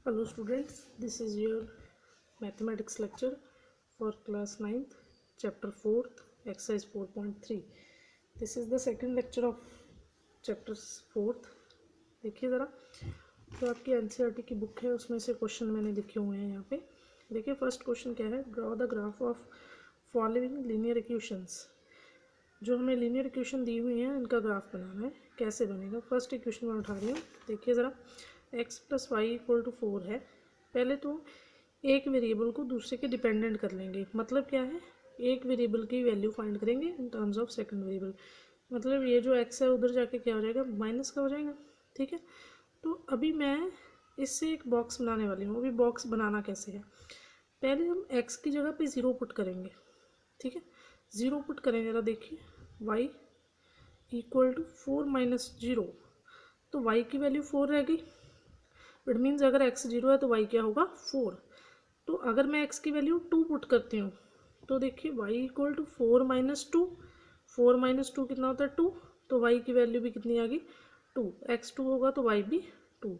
Hello students, this is your mathematics lecture for class 9th, chapter 4th, exercise 4.3. This is the second lecture of chapter 4th. देखिए ज़रा, जो आपकी NCERT की book है उसमें से क्वेश्चन मैंने लिखे हुए हैं यहाँ पे. देखिए फर्स्ट क्वेश्चन क्या है, draw the graph of following linear equations. जो हमें लीनियर इक्वेशन दी हुई हैं इनका ग्राफ बनाना है. कैसे बनेगा? फर्स्ट इक्वेशन मैं उठा रही हूँ. देखिए ज़रा, x plus y equal to 4 है. पहले तो एक वेरिएबल को दूसरे के डिपेंडेंट कर लेंगे. मतलब क्या है, एक वेरिएबल की वैल्यू फाइंड करेंगे in terms of second variable. मतलब ये जो x है उधर जाके क्या हो जाएगा, माइनस का हो जाएगा. ठीक है, तो अभी मैं इससे एक बॉक्स बनाने वाली हूँ. अभी बॉक्स बनाना कैसे है, पहले हम x की जगह पे 0 पुट करेंगे. ठीक है, 0 पुट करेंगे. जरा देखिए, y इक्वल टू 4 माइनस 0, तो y की वैल्यू 4 रह गई. इट मीन्स अगर x 0 है तो y क्या होगा, 4. तो अगर मैं x की वैल्यू 2 पुट करती हूँ तो देखिए y equal to 4 minus 2. 4 minus 2 कितना होता है, 2. तो y की वैल्यू भी कितनी आ गई, 2. x 2 होगा तो y भी 2.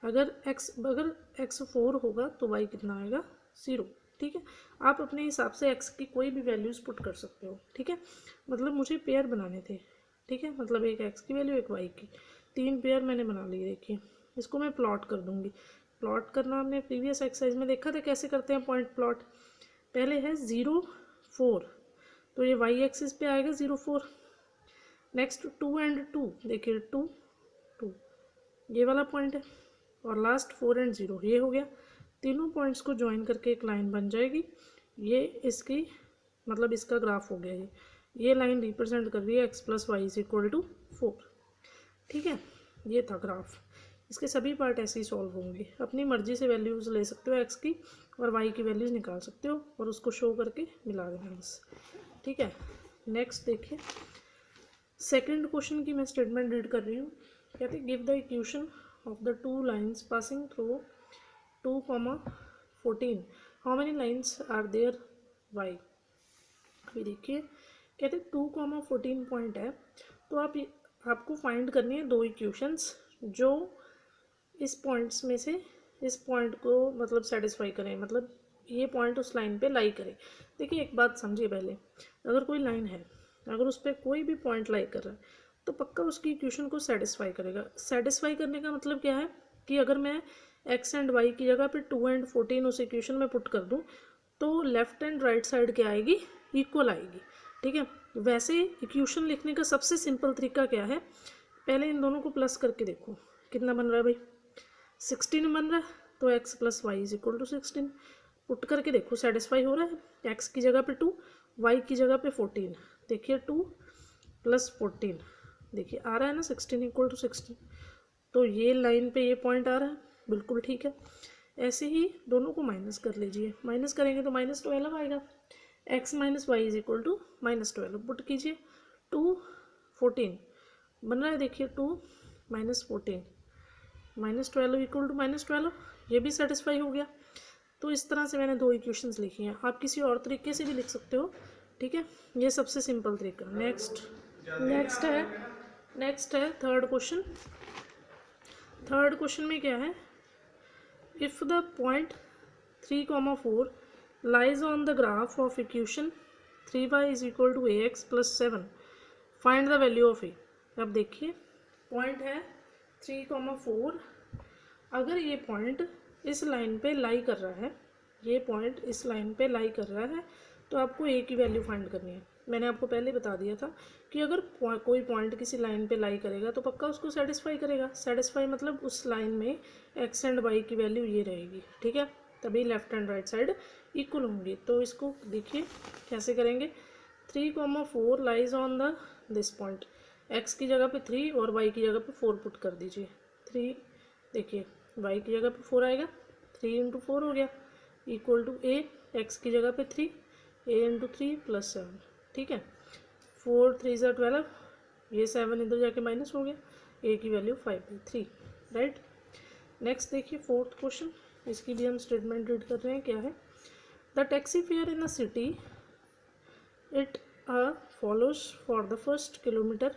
अगर x 4 होगा तो y कितना आएगा, 0. ठीक है, आप अपने हिसाब से x की कोई भी वैल्यूज़ पुट कर सकते हो. ठीक है, मतलब मुझे पेयर बनाने थे. ठीक है, मतलब एक x की वैल्यू एक y की, 3 पेयर मैंने बना लिए. देखिए इसको मैं प्लॉट कर दूंगी. प्लॉट करना हमने प्रीवियस एक्सरसाइज में देखा था कैसे करते हैं पॉइंट प्लॉट. पहले है 0 4, तो ये y एक्सिस पे आएगा 0 4. नेक्स्ट 2 एंड 2, देखिए 2 2 ये वाला पॉइंट है. और लास्ट 4 एंड 0 ये हो गया. तीनों पॉइंट्स को ज्वाइन करके एक लाइन बन जाएगी. ये इसकी मतलब इसका ग्राफ हो गया. ये लाइन रिप्रेजेंट कर रही है x plus y is equal to 4. ठीक है, ये था ग्राफ. इसके सभी पार्ट ऐसे ही सॉल्व होंगे. अपनी मर्जी से वैल्यूज़ ले सकते हो x की और y की वैल्यूज़ निकाल सकते हो और उसको शो करके मिला देना बस. ठीक है, नेक्स्ट देखिए, सेकंड क्वेश्चन की मैं स्टेटमेंट रीड कर रही हूँ. कहते हैं give the equation of the two lines passing through 2,14. How many lines are there, y. अभी देखिए, कहते हैं 2,14 पॉइंट है, तो आपको फाइंड करनी है दो इक्वेशंस जो इस पॉइंट्स में से इस पॉइंट को मतलब सेटिस्फाई करें, मतलब ये पॉइंट उस लाइन पे लाई करे. देखिए एक बात समझिए, पहले अगर कोई लाइन है, अगर उस पर कोई भी पॉइंट लाई कर रहा है तो पक्का उसकी इक्वेशन को सेटिस्फाई करेगा. सेटिस्फाई करने का मतलब क्या है कि अगर मैं x एंड y की जगह पे 2 एंड 14 उस इक्वेशन में पुट कर दूं तो लेफ्ट एंड राइट साइड क्या आएगी, इक्वल आएगी. ठीक है, वैसे इक्वेशन लिखने का सबसे सिंपल तरीका क्या है, पहले इन दोनों को प्लस करके देखो कितना बन रहा है भाई, 16 बन रहा है. तो x plus y is equal to 16. Put करके देखो सेटिस्फाई हो रहा है. x की जगह पे 2, y की जगह पे 14. देखिए 2 प्लस 14, देखिए आ रहा है ना 16 इक्वल टू 16. तो ये लाइन पे ये पॉइंट आ रहा है, बिल्कुल ठीक है. ऐसे ही दोनों को माइनस कर लीजिए. माइनस करेंगे तो -12 आएगा. x minus y is equal to -12. Put कीजिए, 2 14 बन रहा है. देखिए 2 माइनस 14 -12 इक्वल टू -12, ये भी सेटिस्फाई हो गया. तो इस तरह से मैंने दो इक्वेशंस लिखी हैं. आप किसी और तरीके से भी लिख सकते हो. ठीक है, ये सबसे सिंपल तरीका. नेक्स्ट है थर्ड क्वेश्चन. थर्ड क्वेश्चन में क्या है, if the point 3,4 lies on the graph of equation 3y is equal to ax plus 7, find the value of a. अब देखिए पॉइंट है 3,4. अगर ये पॉइंट इस लाइन पे लाई कर रहा है, ये पॉइंट इस लाइन पे लाई कर रहा है, तो आपको ए की वैल्यू फाइंड करनी है. मैंने आपको पहले बता दिया था कि अगर कोई पॉइंट किसी लाइन पे लाई करेगा तो पक्का उसको सेटिस्फाई करेगा. सेटिस्फाई मतलब उस लाइन में एक्स एंड वाई की वैल्यू ये रहेगी. ठीक है, तभी left and right side equal होंगी. तो इसको देखिए कैसे करेंगे. 3,4 lies on the this point, x की जगह पे 3 और y की जगह पे 4 पुट कर दीजिए. 3, देखिए y की जगह पे 4 आएगा, 3 इंटू 4 हो गया इक्वल टू a. x की जगह पे 3, a इंटू 3 प्लस 7. ठीक है, 4 3 ज़ा 12, ये 7 इधर जाके माइनस हो गया. a की वैल्यू 5/3. राइट. नेक्स्ट देखिए फोर्थ क्वेश्चन, इसकी भी हम स्टेटमेंट रीड कर रहे हैं. क्या है, the taxi fair in a city it follows for the first kilometer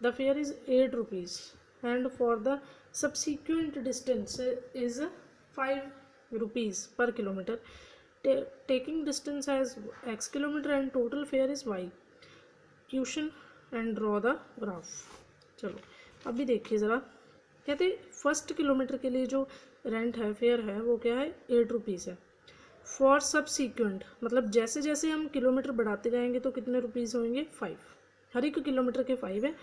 the fare is 8 rupees and for the subsequent distance is 5 rupees per kilometer. Taking distance as x kilometer and total fare is y. Question and draw the graph. चलो अभी देखिए ज़रा, कहते first kilometre के लिए जो rent है, fair है, वो क्या है 8 रुपीज़ है. फॉर सबसीक्वेंट मतलब जैसे जैसे हम किलोमीटर बढ़ाते जाएंगे तो कितने रुपीज़ होंगे 5. हर एक किलोमीटर के 5 है.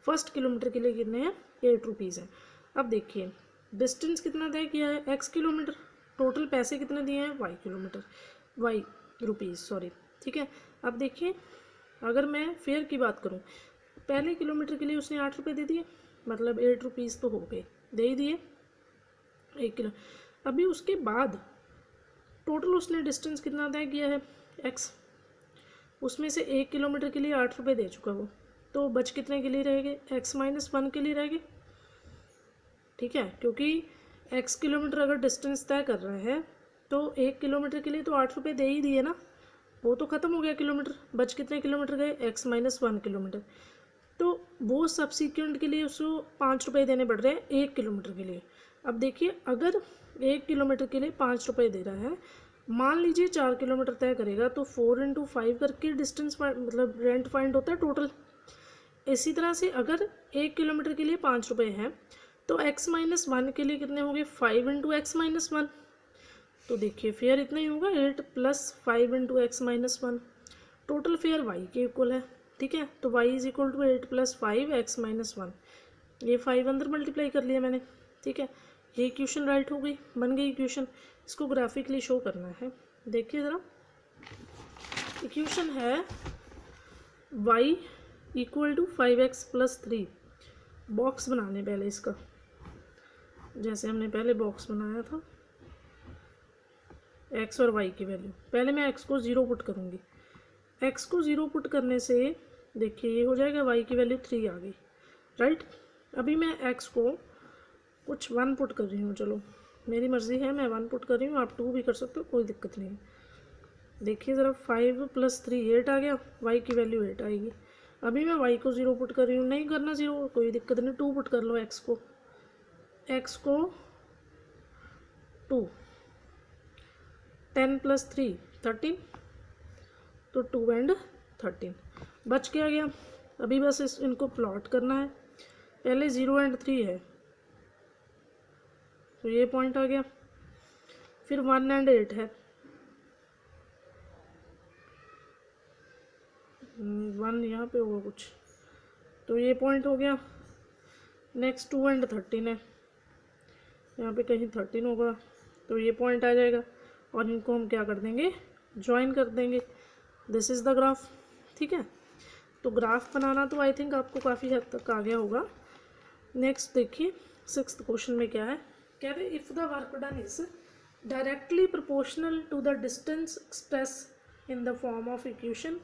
फर्स्ट किलोमीटर के लिए कितने हैं 8 रुपीज़ है. अब देखिए डिस्टेंस कितना तय किया है x किलोमीटर, टोटल पैसे कितने दिए हैं y kilometre, y rupees sorry. ठीक है, अब देखिए अगर मैं फेयर की बात करूं, पहले किलोमीटर के लिए उसने 8 रुपये दे दिए, मतलब 8 रुपीज़ तो हो गए, दे ही दिए 1 किलो. अभी उसके बाद टोटल उसने डिस्टेंस कितना तय किया है x, उसमें से 1 किलोमीटर के लिए 8 रुपये दे चुका वो, तो बच कितने के लिए रहेंगे x-1 के लिए रहेंगे. ठीक है, क्योंकि x किलोमीटर अगर डिस्टेंस तय कर रहे हैं तो 1 किलोमीटर के लिए तो 8 रुपये दे ही दिए ना, वो तो ख़त्म हो गया किलोमीटर. बच कितने किलोमीटर गए x-1 किलोमीटर. तो वो सब्सिक्वेंट के लिए उसको 5 रुपये देने पड़ रहे हैं 1 किलोमीटर के लिए. अब देखिए अगर 1 किलोमीटर के लिए 5 रुपये दे रहा है, मान लीजिए 4 किलोमीटर तय करेगा तो 4 × 5 करके डिस्टेंस मतलब रेंट फाइंड होता है टोटल. इसी तरह से अगर 1 किलोमीटर के लिए 5 रुपये है तो x-1 के लिए कितने होंगे 5 × x-1. तो देखिए फेयर इतना ही होगा 8 + 5 × x-1. टोटल फेयर y के इक्वल है. ठीक है, तो y = 8 + 5 x-1. ये 5 अंदर मल्टीप्लाई कर लिया मैंने. ठीक है, ये इक्वेशन राइट हो गई, बन गई इक्वेशन. इसको ग्राफिकली शो करना है. देखिए ज़रा, इक्वेशन है y = 5x + 3. बॉक्स बनाने पहले इसका, जैसे हमने पहले बॉक्स बनाया था. x और y की वैल्यू, पहले मैं x को 0 पुट करूँगी. x को 0 पुट करने से देखिए ये हो जाएगा, y की वैल्यू 3 आ गई, राइट. अभी मैं x को कुछ 1 पुट कर रही हूँ, चलो मेरी मर्ज़ी है, मैं 1 पुट कर रही हूँ, आप 2 भी कर सकते हो, कोई दिक्कत नहीं है. देखिए ज़रा 5 + 3 8 आ गया, y की वैल्यू 8 आएगी. अभी मैं y को 0 पुट कर रही हूँ, नहीं करना 0 कोई दिक्कत नहीं, 2 पुट कर लो. x को 2, 10 + 3 13, तो 2 and 13 बच के आ गया. अभी बस इनको प्लॉट करना है. पहले 0 and 3 है तो ये पॉइंट आ गया, फिर 1 and 8 है, 1 यहाँ पे होगा कुछ, तो ये पॉइंट हो गया. नेक्स्ट 2 and 13 है, यहाँ पे कहीं 13 होगा, तो ये पॉइंट आ जाएगा और इनको हम क्या कर देंगे, ज्वाइन कर देंगे. This is the graph. ठीक है, तो ग्राफ बनाना तो आई थिंक आपको काफ़ी हद तक आ गया होगा. नेक्स्ट देखिए 6th क्वेश्चन में क्या है, कह रहे if the work done is directly proportional to the distance express in the form of equation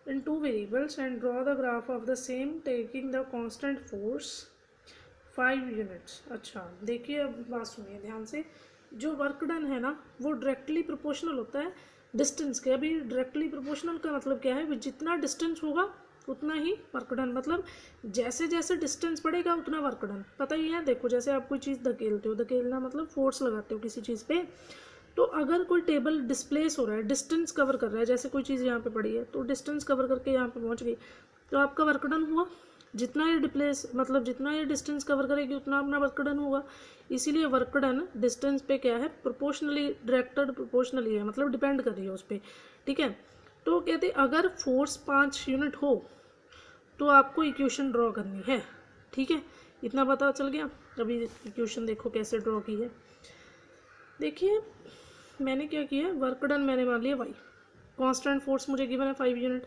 in 2 variables and draw the graph of the same taking the constant force 5 units. अच्छा देखिए, अब बात सुनिए ध्यान से. जो वर्क डन है ना वो डायरेक्टली प्रोपोर्शनल होता है डिस्टेंस के. अभी डायरेक्टली प्रोपोर्शनल का मतलब क्या है, जितना डिस्टेंस होगा उतना ही वर्क डन, मतलब जैसे जैसे डिस्टेंस बढ़ेगा उतना वर्क डन. पता ही है, देखो जैसे आप कोई चीज़ धकेलते हो, धकेलना मतलब फोर्स लगाते हो किसी चीज़ पे, तो अगर कोई टेबल डिस्प्लेस हो रहा है, डिस्टेंस कवर कर रहा है, जैसे कोई चीज़ यहाँ पे पड़ी है तो डिस्टेंस कवर करके यहाँ पे पहुँच गई, तो आपका वर्क डन हुआ. जितना ये डिप्लेस मतलब जितना ये डिस्टेंस कवर करेगी उतना अपना वर्क डन होगा. इसीलिए वर्क डन डिस्टेंस पे क्या है, प्रोपोर्शनली डायरेक्टेड प्रोपोर्शनली है, मतलब डिपेंड कर रही है उस पर. ठीक है, तो कहते अगर फोर्स 5 यूनिट हो तो आपको इक्वेशन ड्रॉ करनी है. ठीक है, इतना पता चल गया. अभी इक्वेशन देखो कैसे ड्रॉ की है. देखिए मैंने क्या किया, वर्क डन मैंने मान लिया y, कांस्टेंट फोर्स मुझे गिवन है 5 यूनिट,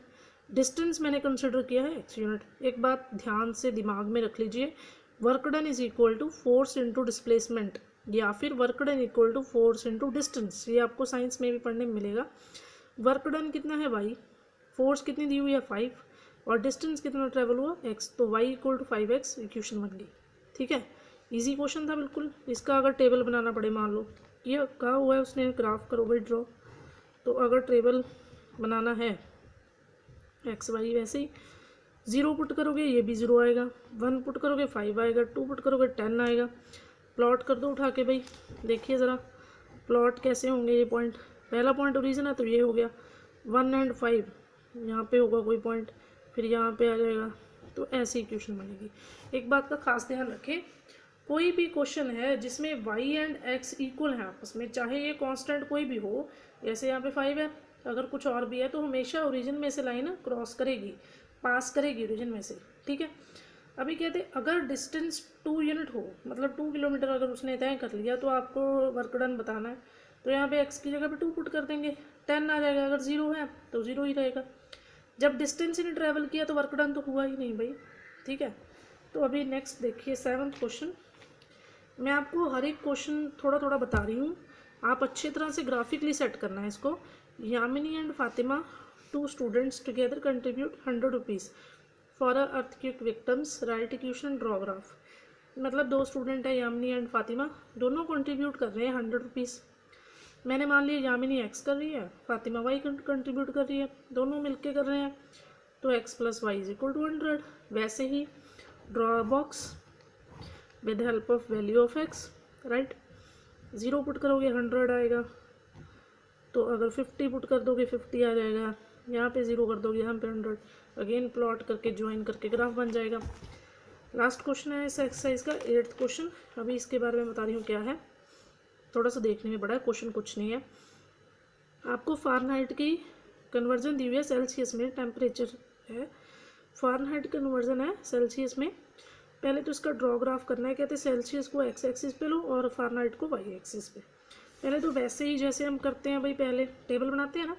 डिस्टेंस मैंने कंसिडर किया है x यूनिट. एक बात ध्यान से दिमाग में रख लीजिए, work done is equal to force into displacement, या फिर work done equal to force into distance. ये आपको साइंस में भी पढ़ने में मिलेगा. वर्क डन कितना है y, फोर्स कितनी दी हुई है 5, और डिस्टेंस कितना ट्रेवल हुआ x, तो y = 5x इक्वेशन बन गई. ठीक है, इजी क्वेश्चन था बिल्कुल. इसका अगर टेबल बनाना पड़े, मान लो ये कहा हुआ है उसने ग्राफ करो भाई ड्रॉ, तो अगर टेबल बनाना है एक्स वाई, वैसे ही 0 पुट करोगे ये भी 0 आएगा, 1 पुट करोगे 5 आएगा, 2 पुट करोगे 10 आएगा. प्लॉट कर दो उठा के भाई. देखिए ज़रा प्लॉट कैसे होंगे ये पॉइंट, पहला पॉइंट ओरिजिन है तो ये हो गया 1 और 5, यहाँ पे होगा कोई पॉइंट, फिर यहाँ पे आ जाएगा, तो ऐसी इक्वेशन बनेगी। एक बात का खास ध्यान रखें, कोई भी क्वेश्चन है जिसमें y एंड x इक्वल है आपस में, चाहे ये कांस्टेंट कोई भी हो, जैसे यहाँ पे 5 है, अगर कुछ और भी है तो हमेशा ओरिजिन में से लाइन क्रॉस करेगी, पास करेगी ओरिजिन में से, ठीक है। अभी कहते हैं अगर डिस्टेंस 2 यूनिट हो, मतलब 2 किलोमीटर अगर उसने तय कर लिया, तो आपको वर्क डन बताना है, तो यहाँ पे x की जगह पे 2 पुट कर देंगे, 10 आ जाएगा। अगर 0 है तो 0 ही रहेगा। जब डिस्टेंस ही नहीं ट्रैवल किया तो वर्क डन तो हुआ ही नहीं भाई, ठीक है। तो अभी नेक्स्ट देखिए 7th क्वेश्चन। मैं आपको हर एक क्वेश्चन थोड़ा थोड़ा बता रही हूँ, आप अच्छी तरह से ग्राफिकली सेट करना है इसको। Yamini and Fatima, 2 students together contribute 100 rupees for earthquake victims, right equation, draw graph. मतलब 2 स्टूडेंट है यामिनी एंड फातिमा, दोनों कंट्रीब्यूट कर रहे हैं 100 रुपीज़। मैंने मान लिया यामिनी x कर रही है, फातिमा y कंट्रीब्यूट कर रही है, दोनों मिलके कर रहे हैं, तो x + y = 100। वैसे ही draw box with help of value of x, right. 0 put करोगे 100 आएगा, तो अगर 50 पुट कर दोगे 50 आ जाएगा, यहाँ पे 0 कर दोगे यहाँ पे 100, अगेन प्लॉट करके ज्वाइन करके ग्राफ बन जाएगा। लास्ट क्वेश्चन है इस एक्सरसाइज का 8th क्वेश्चन। अभी इसके बारे में बता रही हूँ क्या है, थोड़ा सा देखने में बड़ा है, क्वेश्चन कुछ नहीं है। आपको फ़ारेनहाइट की कन्वर्जन दी हुई है, सेल्सियस में टेम्परेचर है, फ़ारेनहाइट कन्वर्जन है सेल्सियस में। पहले तो इसका ड्रॉ ग्राफ करना है, कहते हैं सेल्सियस को x एक्सिस पे लो और फ़ारेनहाइट को y एक्सिस पे। पहले तो वैसे ही जैसे हम करते हैं भाई, पहले टेबल बनाते हैं ना,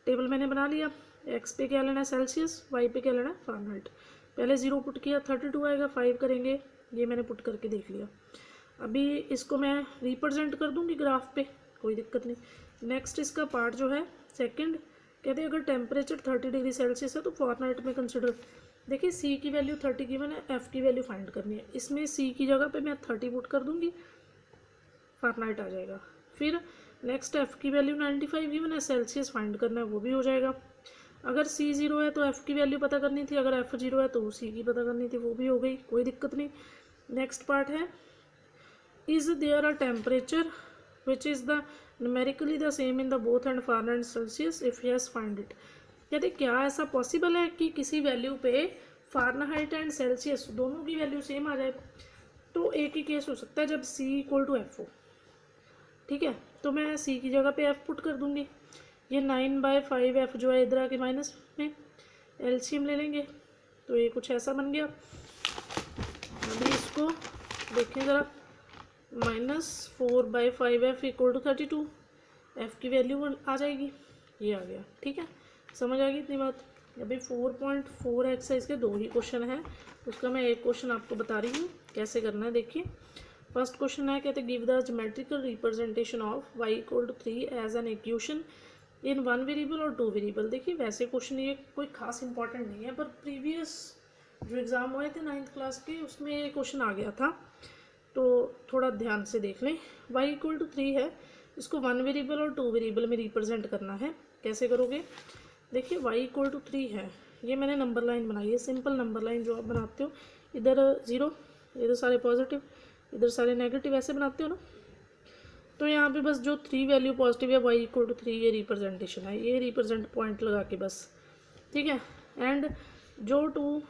टेबल मैंने बना लिया, x पे क्या लेना है सेल्सियस, y पे क्या लेना है फ़ारेनहाइट। पहले 0 पुट किया 32 आएगा, 5 करेंगे, ये मैंने पुट करके देख लिया। अभी इसको मैं रिप्रेजेंट कर दूंगी ग्राफ पे, कोई दिक्कत नहीं। नेक्स्ट इसका पार्ट जो है सेकंड, कहते हैं अगर टेम्परेचर 30 डिग्री सेल्सियस है तो फ़ारेनहाइट में कंसिडर। देखिए C की वैल्यू 30 गिवन है, F की वैल्यू फाइंड करनी है। इसमें C की जगह पे मैं 30 पुट कर दूंगी, फ़ारेनहाइट आ जाएगा। फिर नेक्स्ट F की वैल्यू 95 गिवन है, सेल्सियस फाइंड करना है, वो भी हो जाएगा। अगर C 0 है तो F की वैल्यू पता करनी थी, अगर F 0 है तो C की पता करनी थी, वो भी हो गई, कोई दिक्कत नहीं। नेक्स्ट पार्ट है is there a temperature which is the numerically the same in the both and Fahrenheit and Celsius, if yes find it। कहते क्या ऐसा पॉसिबल है कि किसी वैल्यू पे फ़ारेनहाइट एंड सेल्सियस दोनों की वैल्यू सेम आ जाए। तो एक ही केस हो सकता है जब C = F हो, ठीक है। तो मैं C की जगह पे F पुट कर दूंगी, ये 9/5F जो है इधर आके माइनस में एलसीएम ले लेंगे, तो ये कुछ ऐसा बन गया। अभी इसको देखें ज़रा, -4/5F = 32, F की वैल्यू आ जाएगी, ये आ गया, ठीक है। समझ आ गई इतनी बात। अभी 4.4 एक्सरसाइज के 2 ही क्वेश्चन हैं, उसका मैं एक क्वेश्चन आपको बता रही हूँ कैसे करना है। देखिए फर्स्ट क्वेश्चन है, कहते give the geometrical representation of y = 3 as an equation in 1 variable और 2 वेरिएबल। देखिए वैसे क्वेश्चन ये कोई खास इंपॉर्टेंट नहीं है, पर प्रीवियस जो एग्ज़ाम हुए थे 9th क्लास के उसमें ये क्वेश्चन आ गया था, तो थोड़ा ध्यान से देख लें। y = 3 है, इसको 1 वेरिएबल और 2 वेरिएबल में रिप्रेजेंट करना है। कैसे करोगे, देखिए y = 3 है, ये मैंने नंबर लाइन बनाई है, सिंपल नंबर लाइन जो आप बनाते हो, इधर 0, इधर सारे पॉजिटिव, इधर सारे नेगेटिव, ऐसे बनाते हो ना। तो यहाँ पे बस जो 3 वैल्यू पॉजिटिव है y = 3, ये रिप्रेजेंटेशन है, ये रिप्रेजेंट पॉइंट लगा के बस, ठीक है। एंड जो 2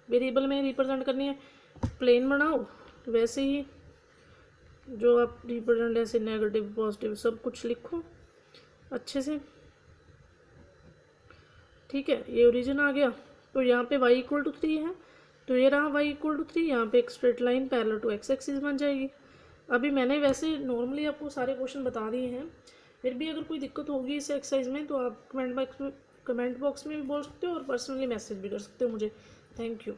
वेरिएबल में रिप्रेजेंट करनी है, प्लेन बनाओ, वैसे ही जो आप रिप्रेजेंट ऐसे नेगेटिव पॉजिटिव सब कुछ लिखो अच्छे से, ठीक है। ये ओरिजिन आ गया, तो यहाँ पे y = 3 है, तो ये रहा y = 3, यहाँ पे एक straight line parallel to x axis बन जाएगी। अभी मैंने वैसे नॉर्मली आपको सारे क्वेश्चन बता दिए हैं, फिर भी अगर कोई दिक्कत होगी इस एक्सरसाइज में तो आप कमेंट बॉक्स में भी बोल सकते हो और पर्सनली मैसेज भी कर सकते हो मुझे। Thank you.